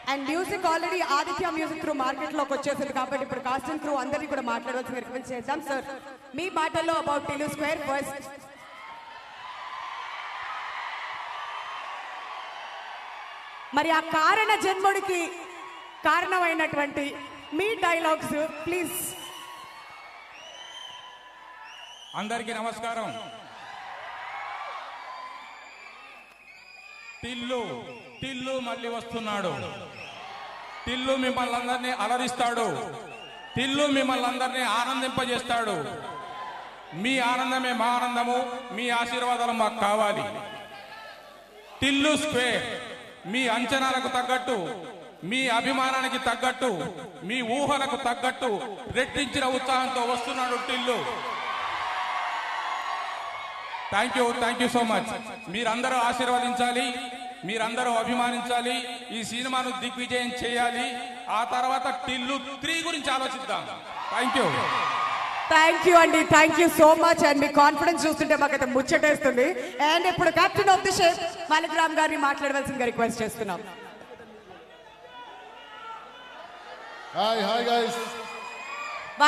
And music already Aditya music through market లోకి వచ్చేసింది కాబట్టి ఇప్పుడు కాస్టింగ్ త్రూ అందరినీ కూడా మాట్లాడవలసి రిక్వెస్ట్ చేద్దాం. సార్ మీ మాటల్లో అబౌట్ టిల్లు స్క్వేర్ ఫస్ట్. మరి ఆ కారణ జన్ముడికి కారణమైనటువంటి మీ డైలాగ్స్ ప్లీజ్. అందరికీ నమస్కారం. టిల్లు టిల్లు మళ్ళీ వస్తున్నాడు. టిల్లు మిమ్మల్ని అందరినీ అలరిస్తాడు. టిల్లు మిమ్మల్ని అందరినీ ఆనందింపజేస్తాడు. మీ ఆనందమే మా ఆనందము. మీ ఆశీర్వాదాలు మాకు కావాలి. టిల్లు స్క్వేర్ మీ అంచనాలకు తగ్గట్టు, మీ అభిమానానికి తగ్గట్టు, మీ ఊహలకు తగ్గట్టు రెట్టించిన ఉత్సాహంతో వస్తున్నాడు Tillu. Thank you so much. మీరందరూ ఆశీర్వదించాలి, మీరందరూ అభిమానించాలి, ఈ సినిమాను దిగ్విజయం చేయాలి. ఆ తర్వాత టిల్లు 3 గురించి ఆలోచిద్దాం. థ్యాంక్ యూ అండి, thank you so much. And me confidence చూస్తుంటే మాకైతే ముచ్చటేస్తుంది. అండ్ ఇప్పుడు captain of the ship Malik గారిని మాట్లాడవలసిందిగా రిక్వెస్ట్ చేస్తున్నాం. Hi guys.